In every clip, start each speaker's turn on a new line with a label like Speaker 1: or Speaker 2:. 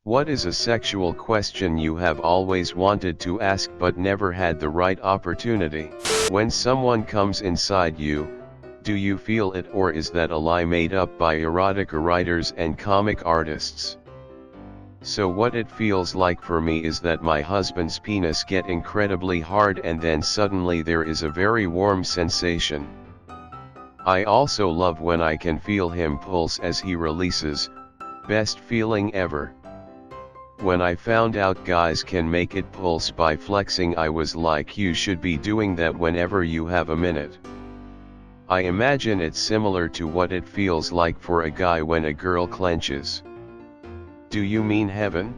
Speaker 1: What is a sexual question you have always wanted to ask but never had the right opportunity? When someone comes inside you, do you feel it, or is that a lie made up by erotica writers and comic artists? So what it feels like for me is that my husband's penis get incredibly hard and then suddenly there is a very warm sensation. I also love when I can feel him pulse as he releases, best feeling ever. When I found out guys can make it pulse by flexing, I was like, you should be doing that whenever you have a minute. I imagine it's similar to what it feels like for a guy when a girl clenches. Do you mean heaven?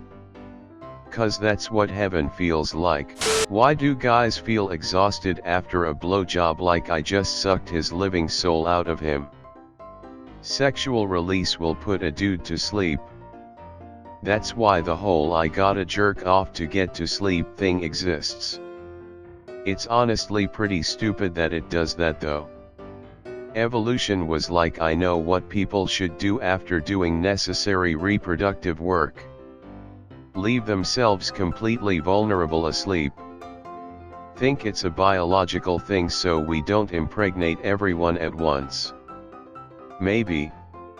Speaker 1: 'Cause that's what heaven feels like. Why do guys feel exhausted after a blowjob like I just sucked his living soul out of him? Sexual release will put a dude to sleep. That's why the whole "I gotta jerk off to get to sleep" thing exists. It's honestly pretty stupid that it does that though. Evolution was like, I know what people should do after doing necessary reproductive work. Leave themselves completely vulnerable asleep. Think it's a biological thing so we don't impregnate everyone at once. Maybe,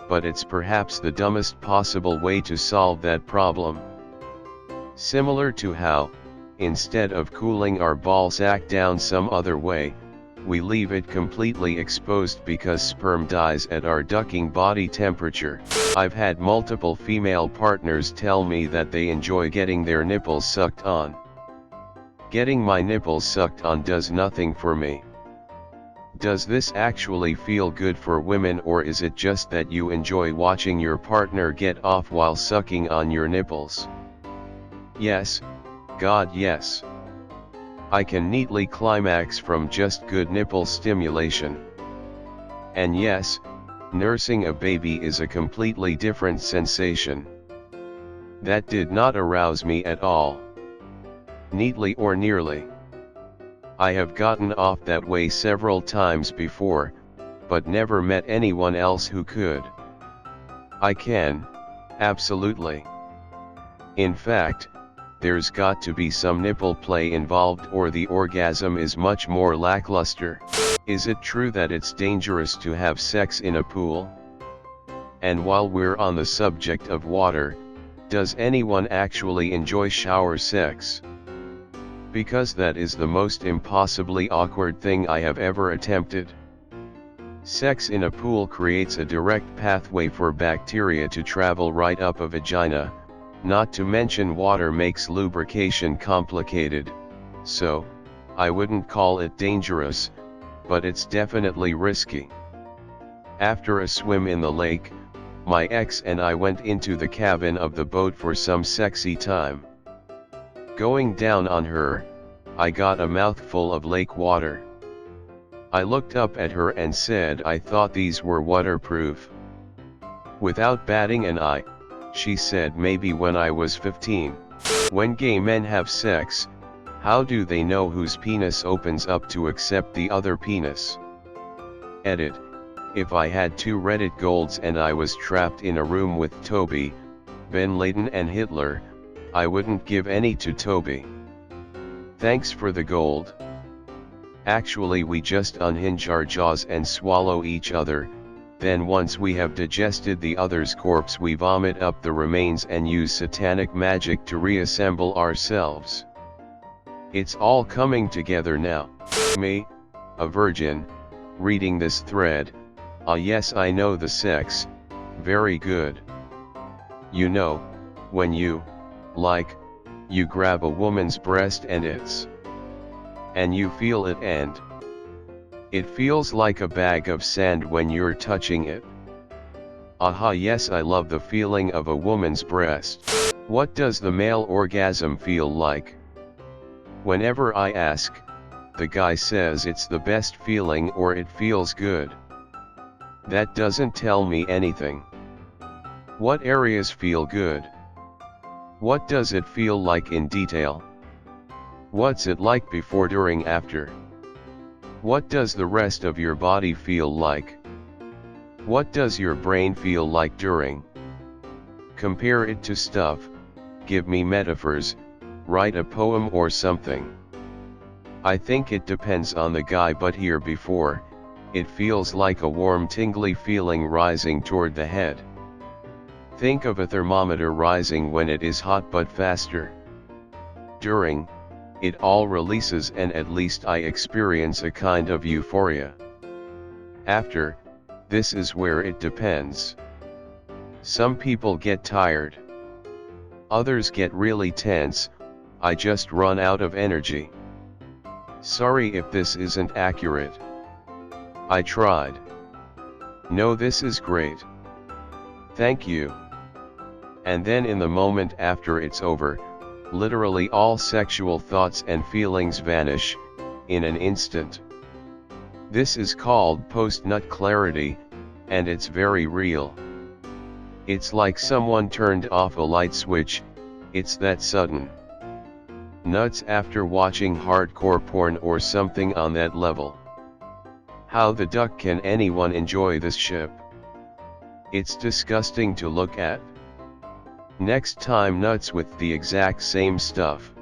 Speaker 1: but it's perhaps the dumbest possible way to solve that problem. Similar to how, instead of cooling our ballsack down some other way, we leave it completely exposed because sperm dies at our ducking body temperature. I've had multiple female partners tell me that they enjoy getting their nipples sucked on. Getting my nipples sucked on does nothing for me. Does this actually feel good for women, or is it just that you enjoy watching your partner get off while sucking on your nipples? Yes, God yes. I can neatly climax from just good nipple stimulation. And yes, nursing a baby is a completely different sensation. That did not arouse me at all. Neatly or nearly. I have gotten off that way several times before, but never met anyone else who could. I can, absolutely. In fact, there's got to be some nipple play involved or the orgasm is much more lackluster. Is it true that it's dangerous to have sex in a pool? And while we're on the subject of water, does anyone actually enjoy shower sex? Because that is the most impossibly awkward thing I have ever attempted. Sex in a pool creates a direct pathway for bacteria to travel right up a vagina, not to mention water makes lubrication complicated, so, I wouldn't call it dangerous, but it's definitely risky. After a swim in the lake, my ex and I went into the cabin of the boat for some sexy time. Going down on her, I got a mouthful of lake water. I looked up at her and said I thought these were waterproof. Without batting an eye, she said maybe when I was 15. When gay men have sex, how do they know whose penis opens up to accept the other penis? Edit. If I had 2 Reddit golds and I was trapped in a room with Toby, Ben Laden and Hitler, I wouldn't give any to Toby. Thanks for the gold. Actually we just unhinge our jaws and swallow each other, then once we have digested the other's corpse we vomit up the remains and use satanic magic to reassemble ourselves. It's all coming together now. Me, a virgin, reading this thread, yes I know the sex, very good. You know, when you, you grab a woman's breast and you feel it and it feels like a bag of sand when you're touching it. Aha, yes, I love the feeling of a woman's breast. What does the male orgasm feel like? Whenever I ask, the guy says it's the best feeling or it feels good. That doesn't tell me anything. What areas feel good? What does it feel like in detail? What's it like before, during, after? What does the rest of your body feel like? What does your brain feel like during? Compare it to stuff, give me metaphors, write a poem or something. I think it depends on the guy, but here before, it feels like a warm tingly feeling rising toward the head. Think of a thermometer rising when it is hot but faster. During, it all releases and at least I experience a kind of euphoria. After, this is where it depends. Some people get tired. Others get really tense, I just run out of energy. Sorry if this isn't accurate. I tried. No, this is great. Thank you. And then in the moment after it's over, literally all sexual thoughts and feelings vanish, in an instant. This is called post-nut clarity, and it's very real. It's like someone turned off a light switch, it's that sudden. Nuts after watching hardcore porn or something on that level. How the duck can anyone enjoy this ship? It's disgusting to look at. Next time nuts with the exact same stuff.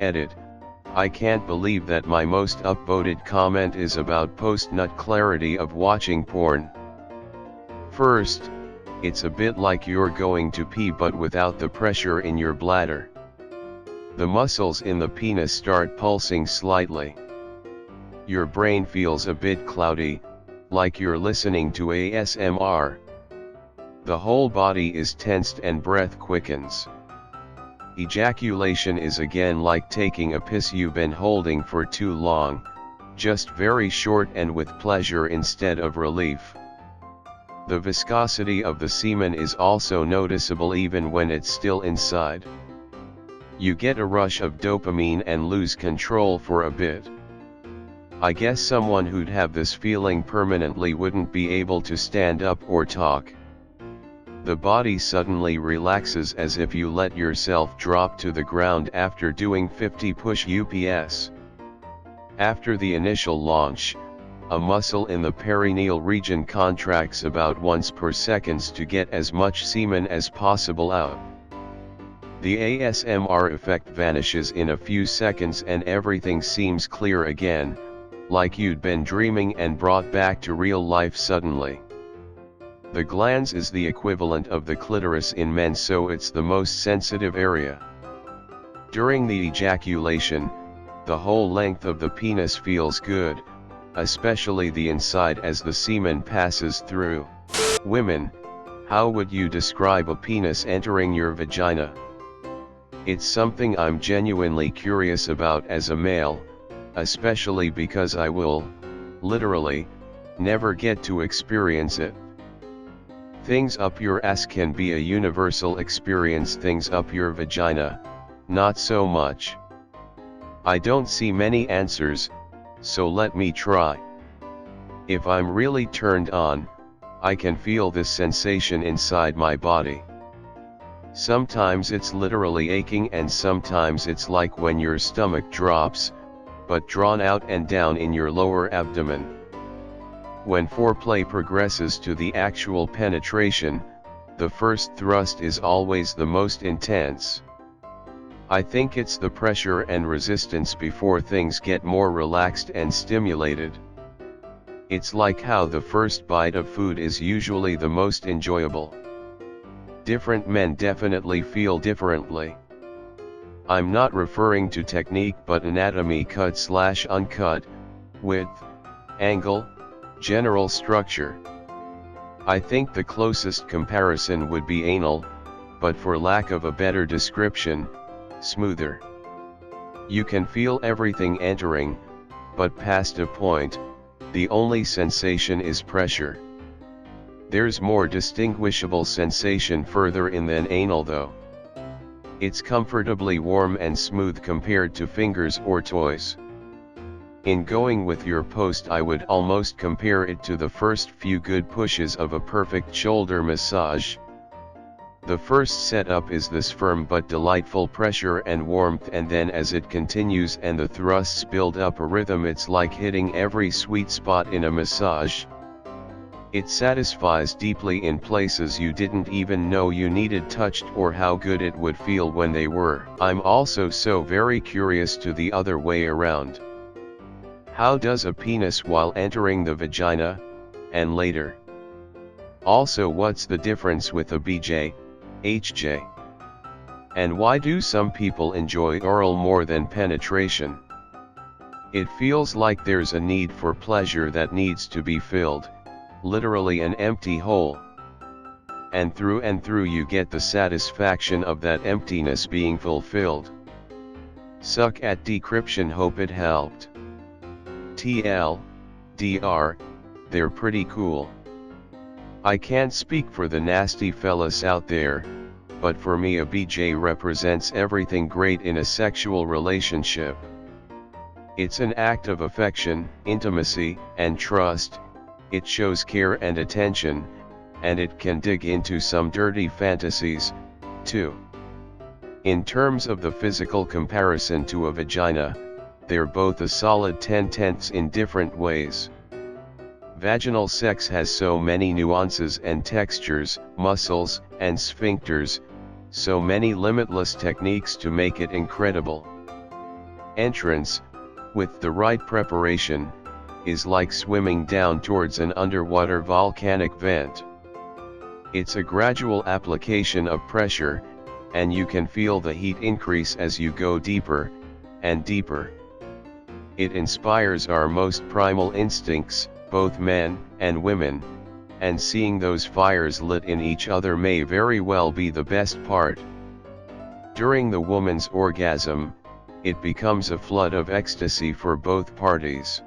Speaker 1: Edit. I can't believe that my most upvoted comment is about post-nut clarity of watching porn. First, it's a bit like you're going to pee but without the pressure in your bladder. The muscles in the penis start pulsing slightly. Your brain feels a bit cloudy, like you're listening to ASMR. The whole body is tensed and breath quickens. Ejaculation is again like taking a piss you've been holding for too long, just very short and with pleasure instead of relief. The viscosity of the semen is also noticeable even when it's still inside. You get a rush of dopamine and lose control for a bit. I guess someone who'd have this feeling permanently wouldn't be able to stand up or talk. The body suddenly relaxes as if you let yourself drop to the ground after doing 50 push-ups. After the initial launch, a muscle in the perineal region contracts about once per second to get as much semen as possible out. The ASMR effect vanishes in a few seconds and everything seems clear again, like you'd been dreaming and brought back to real life suddenly. The glans is the equivalent of the clitoris in men, so it's the most sensitive area. During the ejaculation, the whole length of the penis feels good, especially the inside as the semen passes through. Women, how would you describe a penis entering your vagina? It's something I'm genuinely curious about as a male, especially because I will, literally, never get to experience it. Things up your ass can be a universal experience, things up your vagina, not so much. I don't see many answers, so let me try. If I'm really turned on, I can feel this sensation inside my body. Sometimes it's literally aching and sometimes it's like when your stomach drops, but drawn out and down in your lower abdomen. When foreplay progresses to the actual penetration, the first thrust is always the most intense. I think it's the pressure and resistance before things get more relaxed and stimulated. It's like how the first bite of food is usually the most enjoyable. Different men definitely feel differently. I'm not referring to technique but anatomy, cut/uncut, width, angle, general structure. I think the closest comparison would be anal, but for lack of a better description, smoother. You can feel everything entering, but past a point, the only sensation is pressure. There's more distinguishable sensation further in than anal though. It's comfortably warm and smooth compared to fingers or toys. In going with your post, I would almost compare it to the first few good pushes of a perfect shoulder massage. The first setup is this firm but delightful pressure and warmth, and then as it continues and the thrusts build up a rhythm, it's like hitting every sweet spot in a massage. It satisfies deeply in places you didn't even know you needed touched, or how good it would feel when they were. I'm also so very curious to the other way around. How does a penis while entering the vagina, and later? Also, what's the difference with a BJ, HJ? And why do some people enjoy oral more than penetration? It feels like there's a need for pleasure that needs to be filled, literally an empty hole. And through you get the satisfaction of that emptiness being fulfilled. Suck at decryption, hope it helped. TL, DR, they're pretty cool. I can't speak for the nasty fellas out there, but for me a BJ represents everything great in a sexual relationship. It's an act of affection, intimacy, and trust. It shows care and attention, and it can dig into some dirty fantasies, too. In terms of the physical comparison to a vagina, they're both a solid 10/10 in different ways. Vaginal sex has so many nuances and textures, muscles, and sphincters, so many limitless techniques to make it incredible. Entrance, with the right preparation, is like swimming down towards an underwater volcanic vent. It's a gradual application of pressure, and you can feel the heat increase as you go deeper and deeper. It inspires our most primal instincts, both men and women, and seeing those fires lit in each other may very well be the best part. During the woman's orgasm, it becomes a flood of ecstasy for both parties.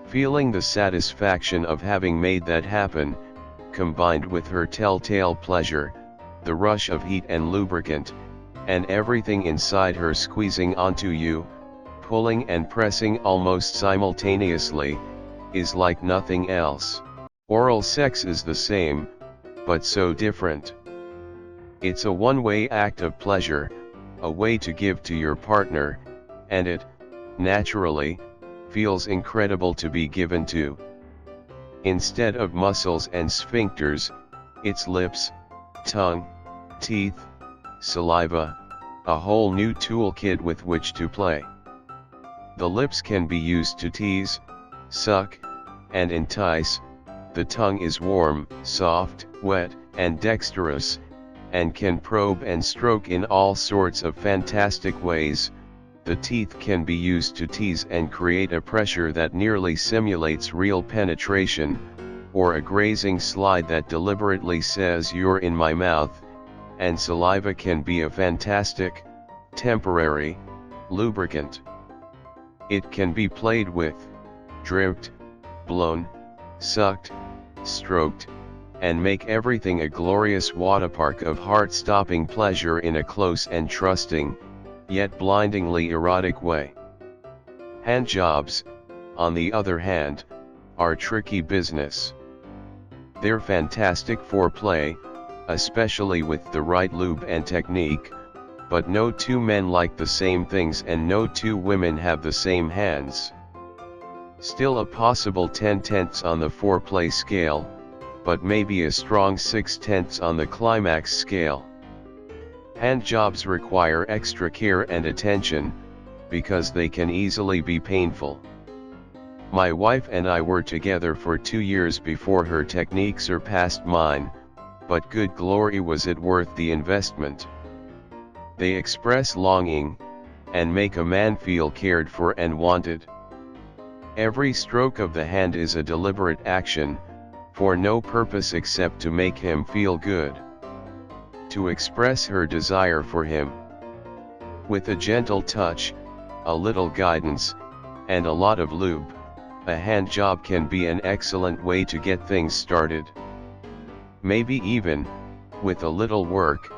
Speaker 1: Feeling the satisfaction of having made that happen, combined with her telltale pleasure, the rush of heat and lubricant, and everything inside her squeezing onto you, pulling and pressing almost simultaneously, is like nothing else. Oral sex is the same, but so different. It's a one-way act of pleasure, a way to give to your partner, and it, naturally, feels incredible to be given to. Instead of muscles and sphincters, it's lips, tongue, teeth, saliva, a whole new toolkit with which to play. The lips can be used to tease, suck, and entice. The tongue is warm, soft, wet, and dexterous, and can probe and stroke in all sorts of fantastic ways. The teeth can be used to tease and create a pressure that nearly simulates real penetration, or a grazing slide that deliberately says "you're in my mouth," and saliva can be a fantastic, temporary, lubricant. It can be played with, dripped, blown, sucked, stroked, and make everything a glorious waterpark of heart-stopping pleasure in a close and trusting, yet blindingly erotic way. Hand jobs, on the other hand, are tricky business. They're fantastic foreplay, especially with the right lube and technique, but no two men like the same things and no two women have the same hands. Still a possible 10/10 on the foreplay scale, but maybe a strong 6/10 on the climax scale. Hand jobs require extra care and attention, because they can easily be painful. My wife and I were together for 2 years before her technique surpassed mine, but good glory was it worth the investment. They express longing, and make a man feel cared for and wanted. Every stroke of the hand is a deliberate action, for no purpose except to make him feel good. To express her desire for him. With a gentle touch, a little guidance, and a lot of lube, a hand job can be an excellent way to get things started. Maybe even, with a little work,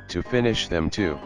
Speaker 1: to finish them too.